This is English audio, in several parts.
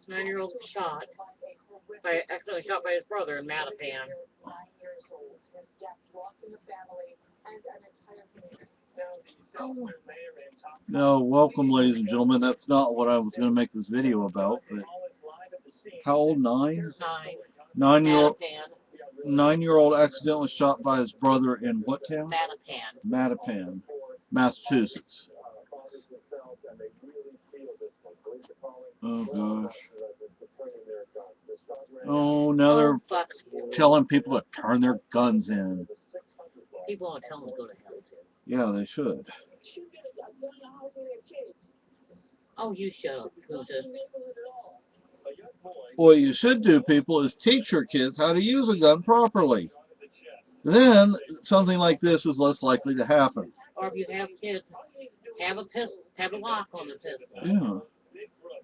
9-year-old accidentally shot by his brother in Mattapan. No, welcome, ladies and gentlemen. That's not what I was going to make this video about. But how old? 9? 9. 9-year-old. Mattapan. 9-year-old accidentally shot by his brother in what town? Mattapan. Mattapan, Massachusetts. Oh gosh. Oh, now they're telling people to turn their guns in. People want to tell them to go to hell too. Yeah, they should. Oh, you shut up, Luta. What you should do, people, is teach your kids how to use a gun properly. Then something like this is less likely to happen. Or if you have kids, have a pistol, have a lock on the pistol. Yeah.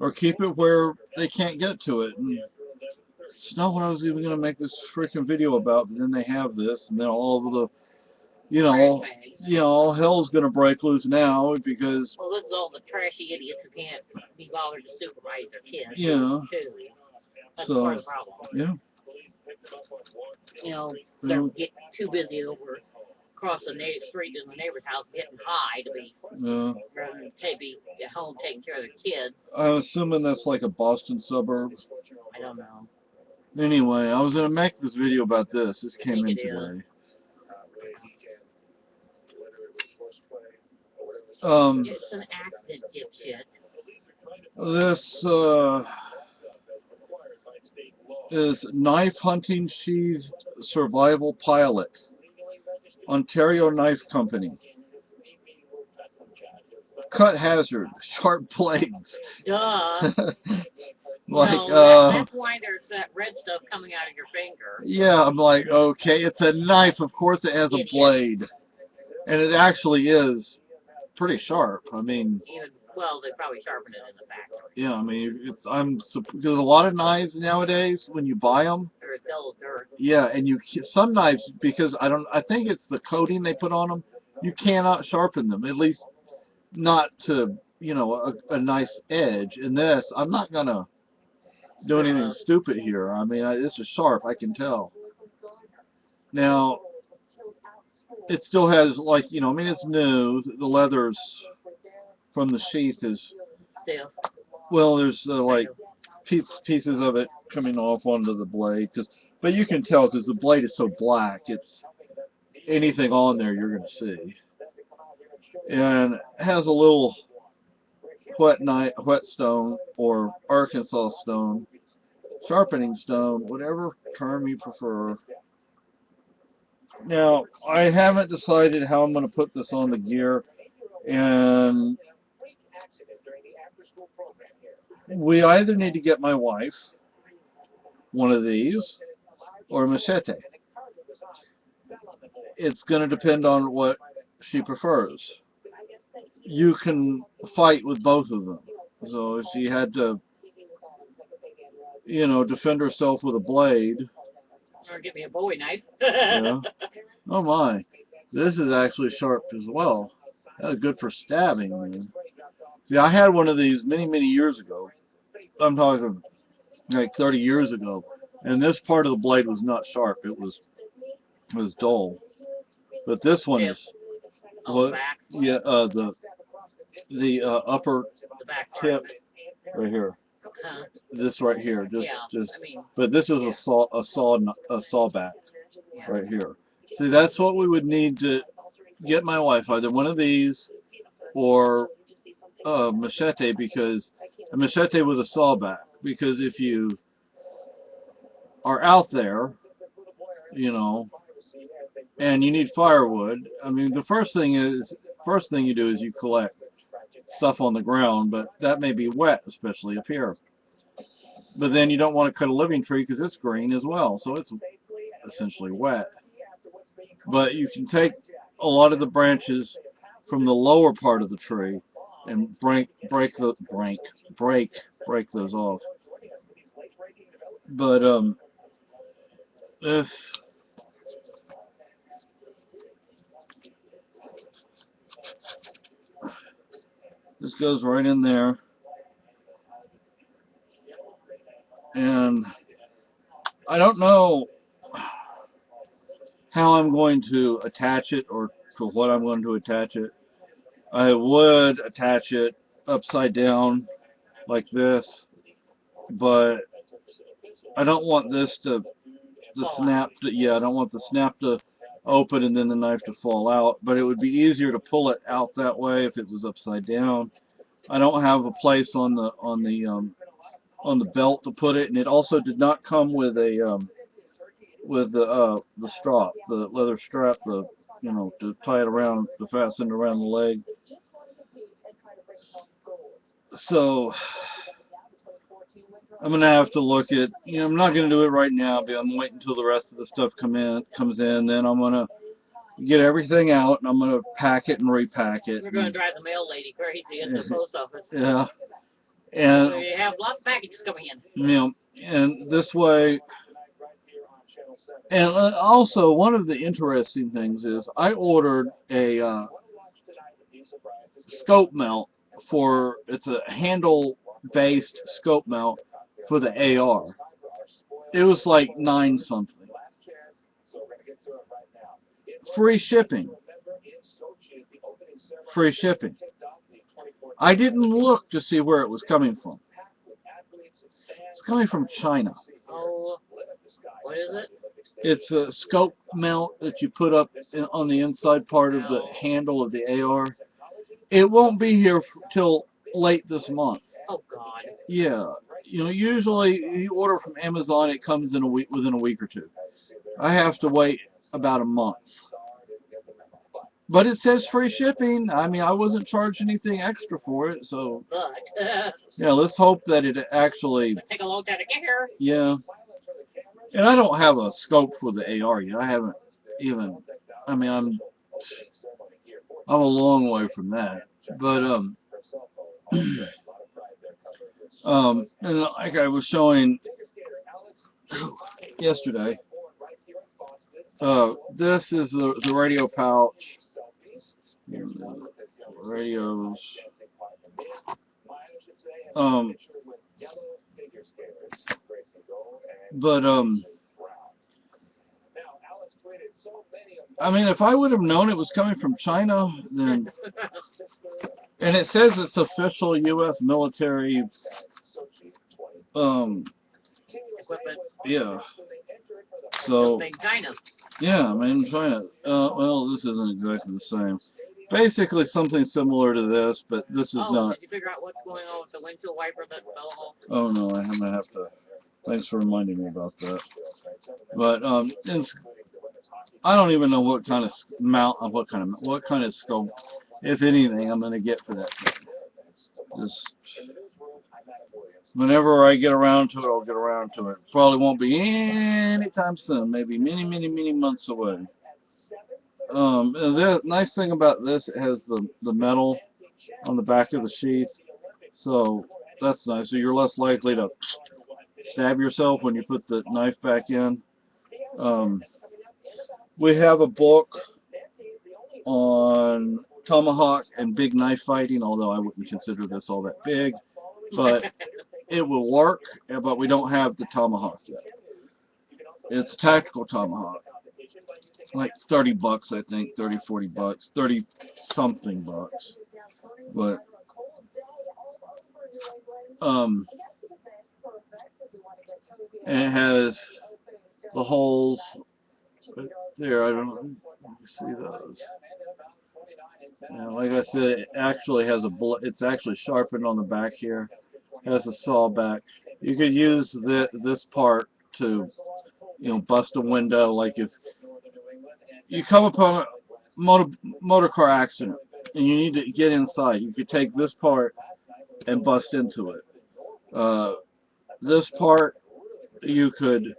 Or keep it where they can't get to it. And it's not what I was even going to make this freaking video about, but then they have this, and then all of the, all hell's going to break loose now because... Well, this is all the trashy idiots who can't be bothered to supervise their kids. Yeah. Too. That's So, part of the problem. Yeah. They're getting too busy over across the street in the neighbor's house getting high to be rather than be at home taking care of their kids. I'm assuming that's like a Boston suburb. I don't know. Anyway, I was going to make this video about this. This came in today. It's an accident, dipshit. This is Knife Hunting Sheathed Survival Pilot, Ontario Knife Company. Cut hazard, sharp blades. Duh. Like, that's why there's that red stuff coming out of your finger. Yeah, I'm like, okay, it's a knife. Of course it has a blade. And it actually is pretty sharp. I mean... Well, they probably sharpen it in the factory. Yeah, I mean, there's a lot of knives nowadays when you buy them. They're as dull as dirt. Yeah, and some knives, because I think it's the coating they put on them, you cannot sharpen them, at least not to, a nice edge. In this, I'm not going to do anything stupid here. I mean, this is sharp, I can tell. Now, it still has, like, I mean, it's new. The leather's from the sheath is stiff. Well, there's like pieces of it coming off onto the blade, but you can tell because the blade is so black. It's anything on there you're going to see, and it has a little whetstone or Arkansas stone, sharpening stone, whatever term you prefer. Now, I haven't decided how I'm going to put this on the gear, and we either need to get my wife one of these or a machete. It's going to depend on what she prefers. You can fight with both of them. So if she had to, defend herself with a blade. Or give me a Bowie knife. Yeah. Oh my. This is actually sharp as well. That's good for stabbing, man. See, I had one of these many, many years ago. I'm talking like 30 years ago. And this part of the blade was not sharp. It was dull. But this one is... Yeah, the upper tip right here. This right here. But this is a saw back right here. See, that's what we would need to get my wife, either one of these or a machete, because a machete with a saw back, because if you are out there, and you need firewood, I mean, the first thing you do is you collect stuff on the ground, but that may be wet, especially up here. But then you don't want to cut a living tree because it's green as well, so it's essentially wet. But you can take a lot of the branches from the lower part of the tree and break those off. But this goes right in there. and I don't know how I'm going to attach it or to what I'm going to attach it. I would attach it upside down like this, but I don't want this to the snap to, yeah, I don't want the snap to open and then the knife to fall out, but it would be easier to pull it out that way if it was upside down. I don't have a place on the belt to put it, and it also did not come with a with the strap, the leather strap, the to tie it around, to fasten it around the leg. So I'm gonna have to look at, I'm not gonna do it right now, but I'm waiting until the rest of the stuff comes in. Then I'm gonna get everything out, and I'm gonna pack it and repack it. We're gonna drive the mail lady crazy at the post office. Yeah, and so you have lots of packages coming in. And this way. And also, one of the interesting things is I ordered a scope mount it's a handle-based scope mount for the AR. It was like $9 something. Free shipping. Free shipping. I didn't look to see where it was coming from. It's coming from China. Oh, what is it? It's a scope mount that you put up on the inside part of the handle of the AR. It won't be here till late this month. Oh God. Yeah, usually you order from Amazon, it comes in within a week or two. I have to wait about a month. But it says free shipping. I mean, I wasn't charged anything extra for it, so. But. Yeah, let's hope that it actually. Take a long time to get here. Yeah. And I don't have a scope for the AR yet. I haven't even. I mean, I'm a long way from that. But and like I was showing yesterday, this is the radio pouch. Radios. But I mean, if I would have known it was coming from China, then, and it says it's official U.S. military, equipment. Yeah. So. Made in China. Yeah, made in China. Well, this isn't exactly the same. Basically, something similar to this, but this is not. Did you figure out what's going on with the windshield wiper that fell off? Oh no, I'm gonna have to. Thanks for reminding me about that. But I don't even know what kind of mount, what kind of scope, if anything, I'm gonna get for that thing. Just whenever I get around to it, I'll get around to it. Probably won't be anytime soon. Maybe many, many, many months away. And the nice thing about this, it has the metal on the back of the sheath, so that's nice. So you're less likely to stab yourself when you put the knife back in. We have a book on tomahawk and big knife fighting, although I wouldn't consider this all that big, but it will work. But we don't have the tomahawk yet. It's a tactical tomahawk, like $30, I think, $30-40, 30 something bucks. But and it has the holes right there. I don't know. Let me see those. And like I said, it actually has it's actually sharpened on the back here. It has a saw back. You could use this part to, bust a window. Like if you come upon a motor car accident and you need to get inside, you could take this part and bust into it. This part you could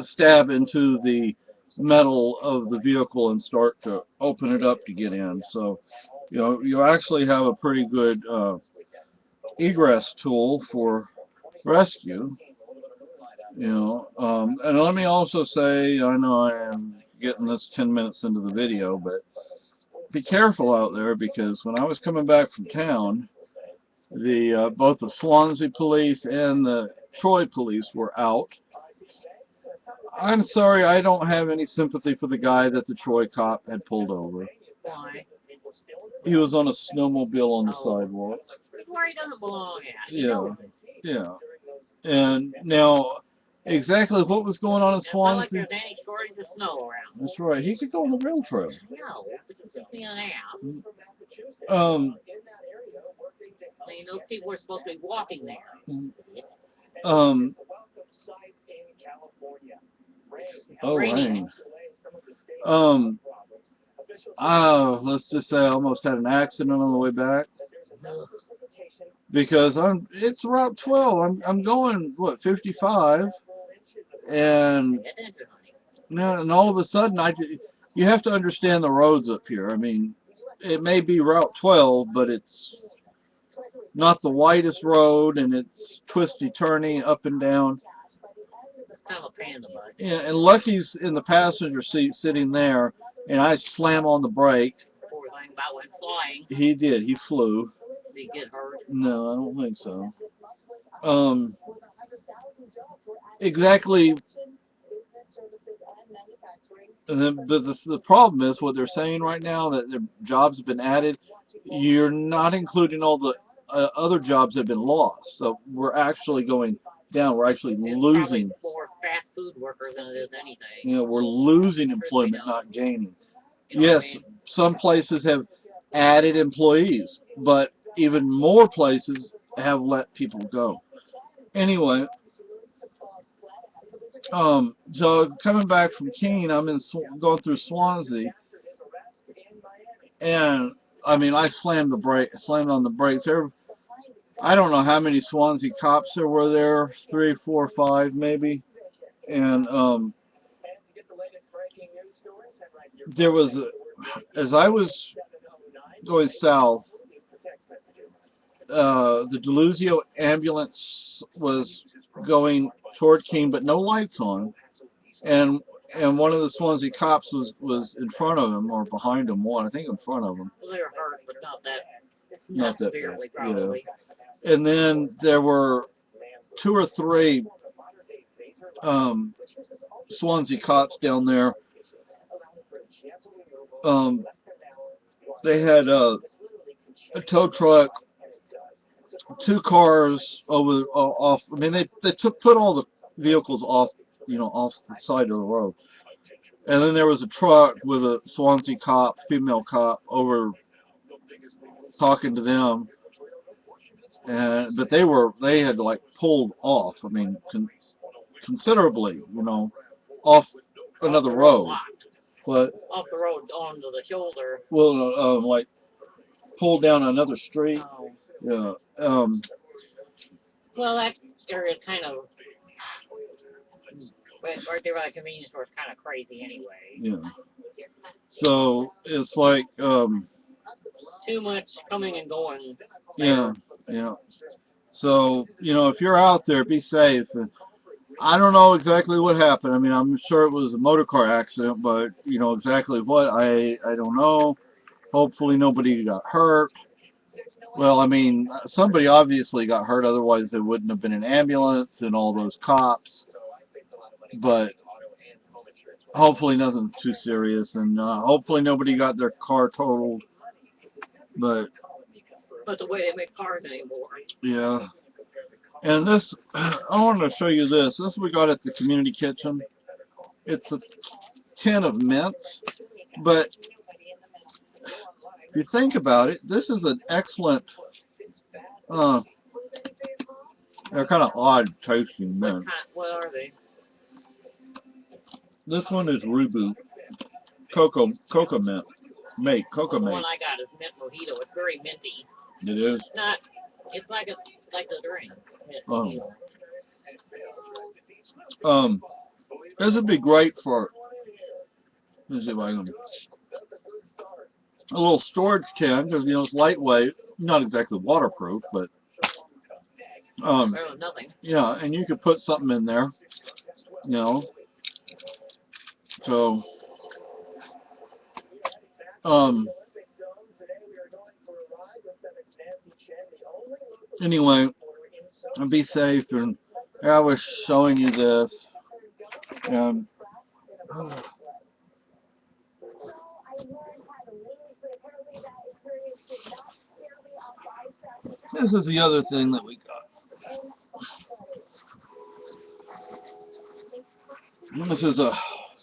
stab into the metal of the vehicle and start to open it up to get in. So, you actually have a pretty good egress tool for rescue. And let me also say, I know I am getting this 10 minutes into the video, but be careful out there, because when I was coming back from town, both the Swansea police and the Troy police were out. I'm sorry, I don't have any sympathy for the guy that the Troy cop had pulled over. Why? He was on a snowmobile on the sidewalk. That's where he doesn't belong at. Yeah, yeah. And now, exactly what was going on in It's not like Swansea? there's any shortage of snow around. That's right. He could go on the rail trail. No, but he's just being an ass. Um. I mean, those people were supposed to be walking there. Um. Oh, Raining. rain. Let's just say I almost had an accident on the way back because it's Route 12. I'm going what 55, and all of a sudden you have to understand the roads up here. I mean, it may be Route 12, but it's not the widest road, and it's twisty, turny, up and down. Kind of a pain in the butt. Yeah, and Lucky's in the passenger seat sitting there, and I slam on the brake. Poor thing about went flying. He did. He flew. Did he get hurt? No, I don't think so. Exactly. But the problem is what they're saying right now, that their jobs have been added. You're not including all the other jobs that have been lost. So we're actually going down. We're actually losing. More fast food workers than it is anything. You know, we're losing employment, not gaining. Yes, some places have added employees, but even more places have let people go. Anyway, so coming back from Keene, I'm going through Swansea, and I mean I slammed on the brakes. I don't know how many Swansea cops there were there, 3, 4, 5 maybe, and there was, as I was going south, the Deluzio ambulance was going toward Keene, but no lights on, and one of the Swansea cops was in front of him or behind him. I think in front of him. Well, they were hurt, but not that severely, probably. Yeah. And then there were 2 or 3 Swansea cops down there. They had a tow truck, 2 cars off. I mean, they put all the vehicles off, off the side of the road. And then there was a truck with a Swansea cop, female cop, over talking to them. But they had like pulled off. I mean, considerably, off another road. But off the road onto the shoulder. Well, like pulled down another street. Oh. Yeah. Well, that area is kind of right there by the convenience store is kind of crazy anyway. Yeah. So it's like too much coming and going. Yeah. Yeah. So if you're out there, be safe. I don't know exactly what happened. I mean, I'm sure it was a motor car accident, but exactly what, I don't know. Hopefully nobody got hurt. Well, I mean, somebody obviously got hurt, otherwise there wouldn't have been an ambulance and all those cops. But hopefully nothing too serious, and hopefully nobody got their car totaled. But the way they make cars anymore. Yeah. And this, I wanted to show you this. This we got at the community kitchen. It's a tin of mints, but if you think about it, this is an excellent, they're kind of odd tasting mint. What are they? This one is Reboot cocoa mint. Cocoa The mate. one I got is mint mojito. It's very minty. It is. It's like the drink. This would be great for. Let me see if I can. A little storage tin, because it's lightweight, not exactly waterproof, but nothing. Yeah, and you could put something in there, So anyway, be safe, and I was showing you this, and this is the other thing that we got. This is a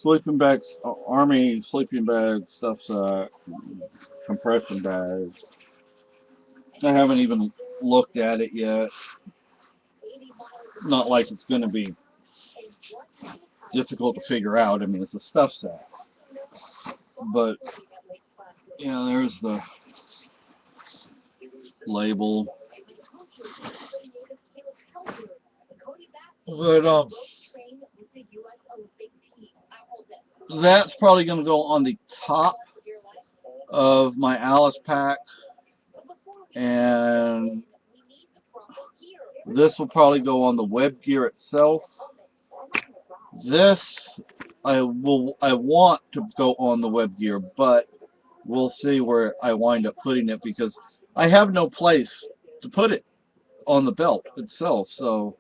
sleeping bag, army sleeping bag stuff set, compression bags. I haven't even looked at it yet. Not like it's going to be difficult to figure out. I mean, it's a stuff set. But, you know, there's the label. But, that's probably going to go on the top of my Alice pack. And this will probably go on the web gear itself. This I want to go on the web gear, but we'll see where I wind up putting it because I have no place to put it on the belt itself. So,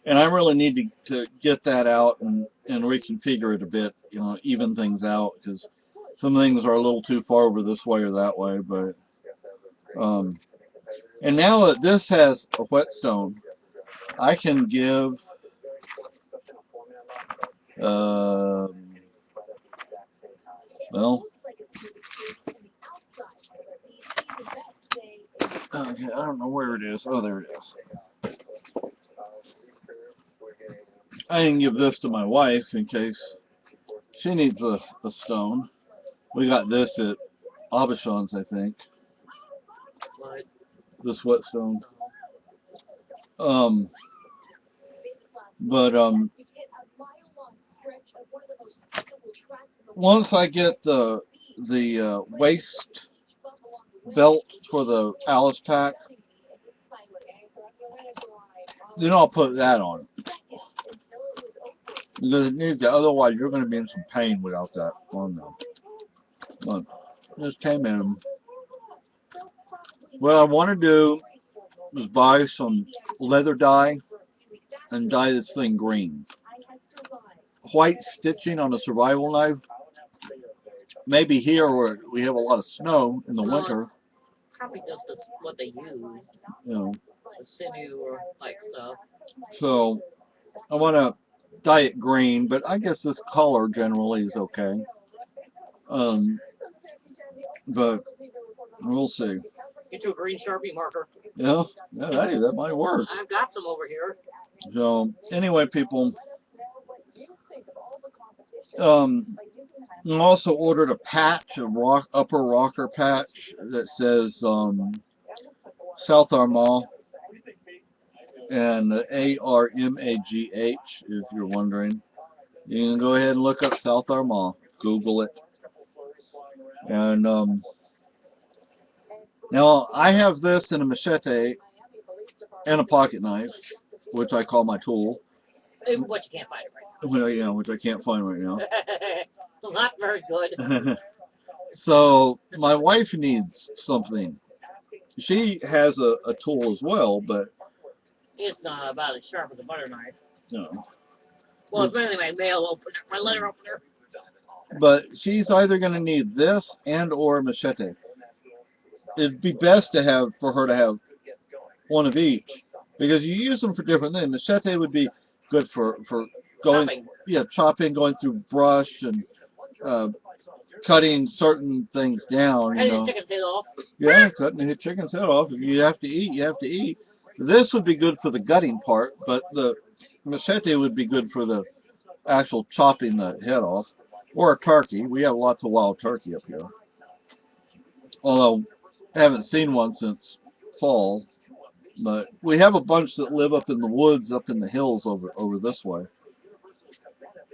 and I really need to get that out and reconfigure it a bit, you know, even things out because some things are a little too far over this way or that way. But and now that this has a whetstone, I can give well, okay, I don't know where it is. Oh, there it is. I can give this to my wife in case she needs a stone. We got this at Abishon's, I think. What? This whetstone. But once I get the waist belt for the Alice pack, then I'll put that on. Because it needs that. Otherwise, you're going to be in some pain without that on there. But just came in. What I want to do is buy some leather dye and dye this thing green. White stitching on a survival knife. Maybe here where we have a lot of snow in the winter. Probably just what they use. You know. The sinew or like stuff. So I want to dye it green, but I guess this color generally is okay. But we'll see. Get you a green Sharpie marker. Yeah, hey, that might work. I've got some over here. So anyway, people, I also ordered a patch, a upper rocker patch that says South Armagh and ARMAGH, if you're wondering. You can go ahead and look up South Armagh, Google it. And now I have this in a machete and a pocket knife, which I call my tool. Which you can't find it right now. Well, yeah, which I can't find right now. Not very good. So my wife needs something. She has a tool as well, but it's not about as sharp as a butter knife. No. Well, it's mainly my mail opener, my letter opener. But she's either going to need this and or a machete. It'd be best to have for her to have one of each because you use them for different things. Machete would be good for going, chopping. Yeah, chopping, going through brush and cutting certain things down. Cutting the chicken's head off. Yeah, cutting the chicken's head off. If you have to eat, you have to eat. This would be good for the gutting part, but the machete would be good for the actual chopping the head off. Or a turkey. We have lots of wild turkey up here. Although I haven't seen one since fall. But we have a bunch that live up in the woods, up in the hills over this way.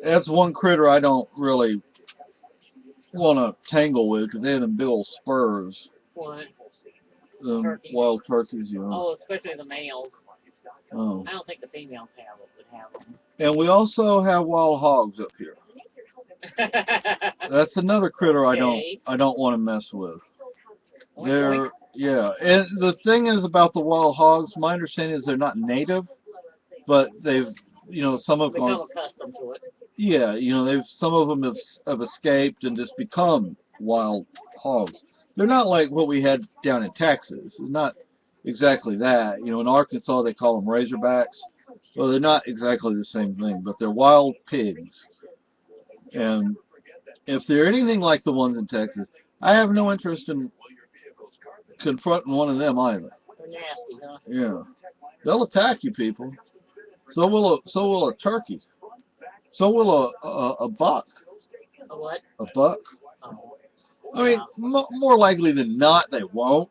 That's one critter I don't really want to tangle with because they have them big old spurs. What? Wild turkeys, you know. Oh, especially the males. Oh. I don't think the females would have them. And we also have wild hogs up here. That's another critter okay. I don't want to mess with. Yeah, and the thing is about the wild hogs, my understanding is they're not native, but they've, some have become gone, accustomed to it. yeah, some of them have escaped and just become wild hogs. They're not like what we had down in Texas. It's not exactly that. In Arkansas they call them razorbacks. Well, they're not exactly the same thing, but they're wild pigs. And if they're anything like the ones in Texas, I have no interest in confronting one of them either. They're nasty, huh? Yeah, they'll attack you, people. So will a turkey. So will a buck. A what? A buck. Oh, I mean, more likely than not, they won't.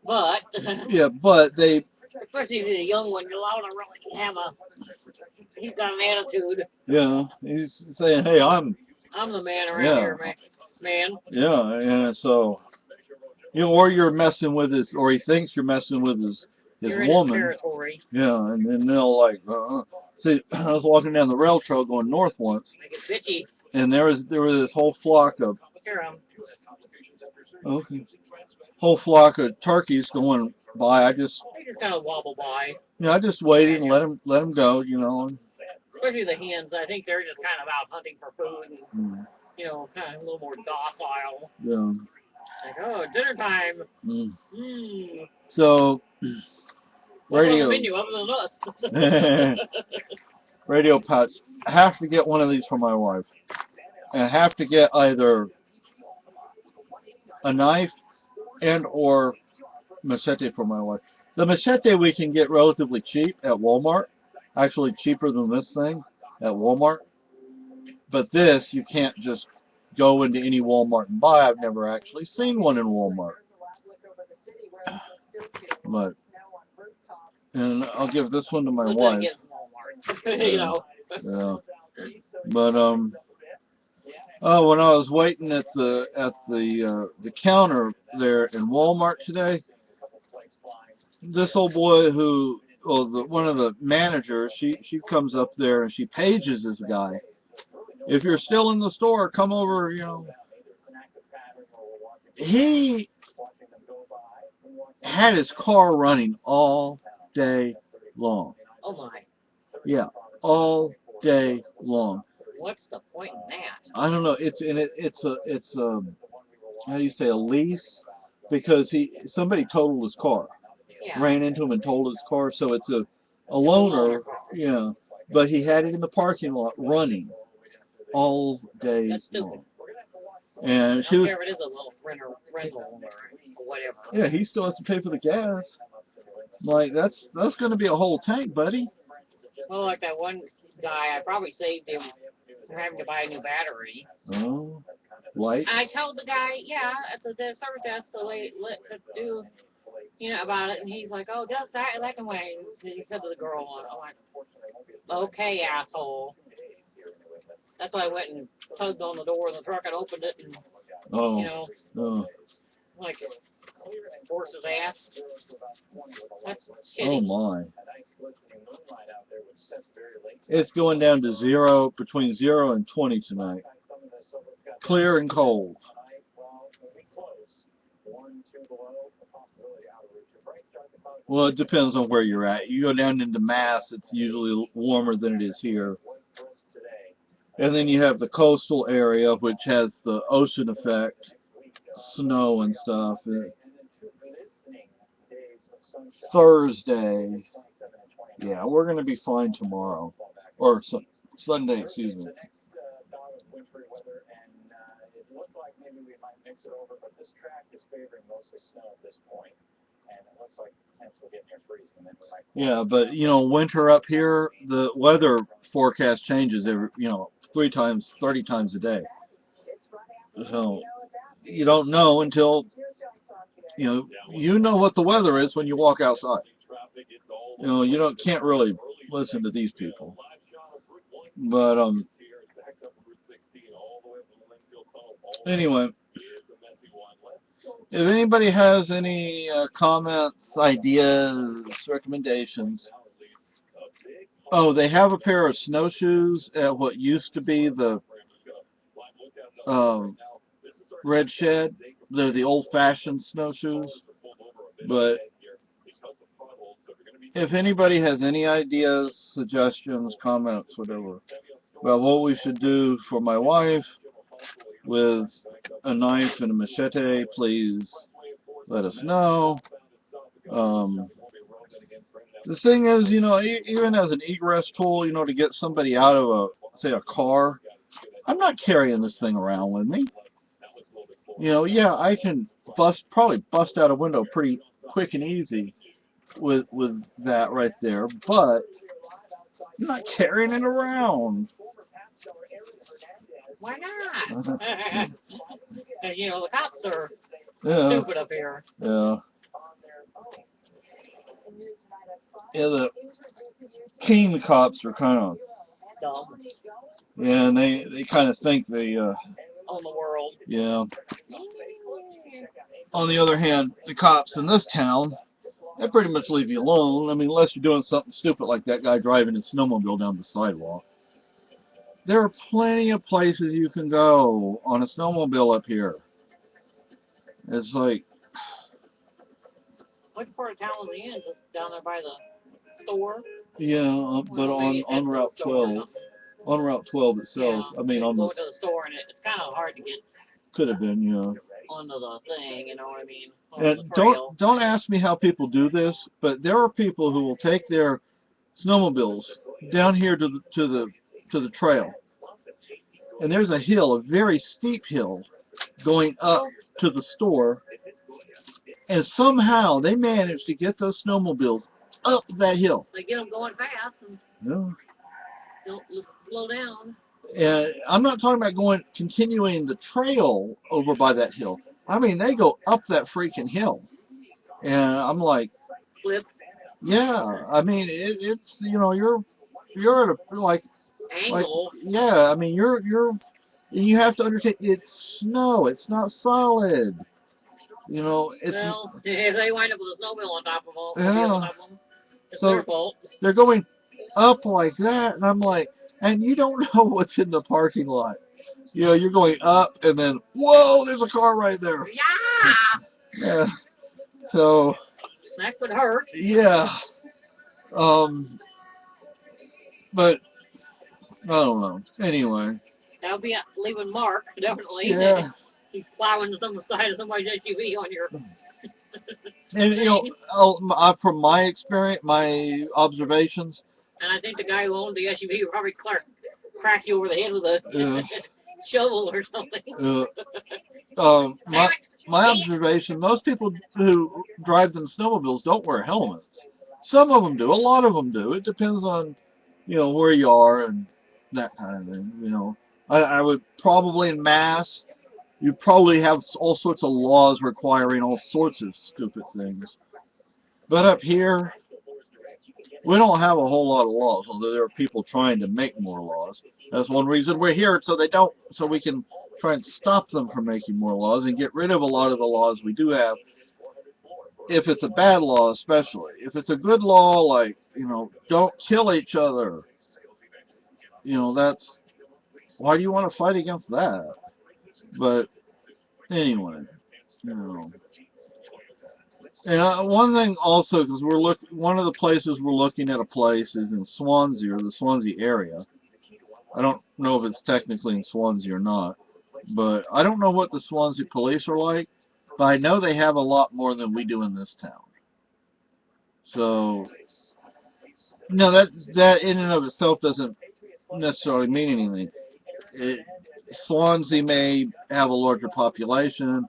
but Yeah, but they. especially if he's a young one, you're allowed to really have a. He's got an attitude. Yeah, he's saying, "Hey, I'm the man around here, man. Yeah, and so or you're messing with his, or he thinks you're messing with his You're in woman. his territory. Yeah, and then they'll like. See, I was walking down the rail trail going north once. Make it bitchy. And there was this whole flock of. Okay. Whole flock of turkeys going by. They just kind of wobble by. I just waited and let them go, Especially the hens. I think they're just kind of out hunting for food and, kind of a little more docile. Yeah. Like, oh, dinner time. So, radio. What's on the menu other than us? Radio pouch. I have to get one of these for my wife. And I have to get either a knife and or machete for my wife. The machete we can get relatively cheap at Walmart. Actually cheaper than this thing at Walmart. But this, you can't just go into any Walmart and buy. I've never actually seen one in Walmart. But, and I'll give this one to my wife. Yeah. But, when I was waiting at the counter there in Walmart today, this old boy one of the managers, she comes up there and she pages this guy. If you're still in the store, come over, He had his car running all day long. Oh my. Yeah, all day long. What's the point in that? I don't know. It's a how do you say, a lease? Because somebody totaled his car. Yeah. Ran into him and totaled his car, so it's a loaner. Yeah, but he had it in the parking lot running all day long. And she was. It is a little rental or whatever. Yeah, he still has to pay for the gas. Like that's going to be a whole tank, buddy. Well, like that one guy, I probably saved him from having to buy a new battery. Oh, light. I told the guy, at the service desk, the lady could do, about it, and he's like, oh, just that can wait. And he said to the girl, I'm like, okay, asshole. That's why I went and tugged on the door of the truck and opened it, and like force his ass. That's shitty. Oh my! It's going down to between 0 and 20 tonight. Clear and cold. Well, it depends on where you're at. You go down into Mass, it's usually warmer than it is here. And then you have the coastal area, which has the ocean effect, snow and stuff. Thursday. Yeah, we're going to be fine tomorrow. Or Sunday, excuse me. Yeah, but winter up here, the weather forecast changes every 30 times a day. So you don't know until you know what the weather is when you walk outside. You can't really listen to these people. But anyway, if anybody has any comments, ideas, recommendations. Oh, they have a pair of snowshoes at what used to be the Red Shed. They're the old-fashioned snowshoes. But if anybody has any ideas suggestions, comments, whatever, about what we should do for my wife with a knife and a machete, please let us know. Um, the thing is, you know, even as an egress tool, you know, to get somebody out of a, say, a car, I'm not carrying this thing around with me. You know, yeah, I can probably bust out a window pretty quick and easy with that right there, but I'm not carrying it around. Why not? You know, the cops are Yeah, stupid up here. yeah. Yeah, the king cops are kind of, Dumb. yeah, and they kind of think they, On the world. yeah. On the other hand, the cops in this town, they pretty much leave you alone. I mean, unless you're doing something stupid like that guy driving his snowmobile down the sidewalk. There are plenty of places you can go on a snowmobile up here. It's like, Which part of town was he in? Just down there by the store? yeah, but Well, maybe on it's Route the store or 12, something. on Route 12 itself, Yeah, I mean, you on go this, to the store and it's kind of hard to get could have been, yeah. onto the thing, you know what I mean? Onto the And trail. don't ask me how people do this, but there are people who will take their snowmobiles down here to the trail, and there's a hill, a very steep hill, going up to the store, and somehow they manage to get those snowmobiles up that hill. They get them going fast and Yeah. don't slow down. And I'm not talking about continuing the trail over by that hill. I mean, they go up that freaking hill, and I'm like, Flip. yeah. I mean, it's you know you're at a Angle. yeah. I mean you have to understand it's snow. It's not solid. You know, it's Well, if they wind up with a snowmobile on top of them, yeah. it's So their fault. they're going up like that, and I'm like, and you don't know what's in the parking lot. You know, you're going up, and then whoa, there's a car right there. Yeah! Yeah. So That could hurt. yeah. But I don't know. Anyway. That would be leaving mark, definitely. Yeah. He's plowing to the side of somebody's SUV on your And you know, from my experience, my observations. And I think the guy who owned the SUV would probably crack you over the head with a Uh, shovel or something. my observation: most people who drive them snowmobiles don't wear helmets. Some of them do. A lot of them do. It depends on, you know, where you are and that kind of thing. You know, I would probably in mass. You probably have all sorts of laws requiring all sorts of stupid things. But up here, we don't have a whole lot of laws, although there are people trying to make more laws. That's one reason we're here, so we can try and stop them from making more laws and get rid of a lot of the laws we do have. If it's a bad law, especially. If it's a good law, like, you know, don't kill each other. You know, why do you want to fight against that? But anyway, you know. And one thing also, because one of the places we're looking at a place is in Swansea, or the Swansea area. I don't know if it's technically in Swansea or not, but I don't know what the Swansea police are like, but I know they have a lot more than we do in this town. So, no, that in and of itself doesn't necessarily mean anything. Swansea may have a larger population.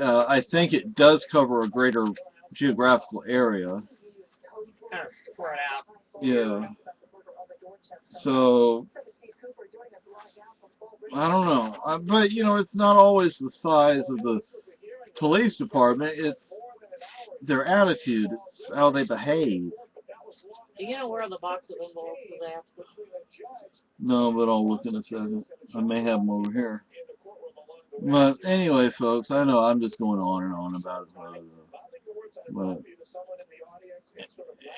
I think it does cover a greater geographical area. Kind of spread out. Yeah. So, I don't know. But, you know, it's not always the size of the police department. It's their attitude. It's how they behave. Do you know where the box of envelopes is at? No, but I'll look in a second. I may have them over here. But anyway, folks, I know I'm just going on and on about it. But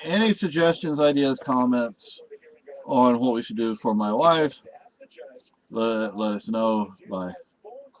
any suggestions, ideas, comments on what we should do for my wife, let us know. Bye.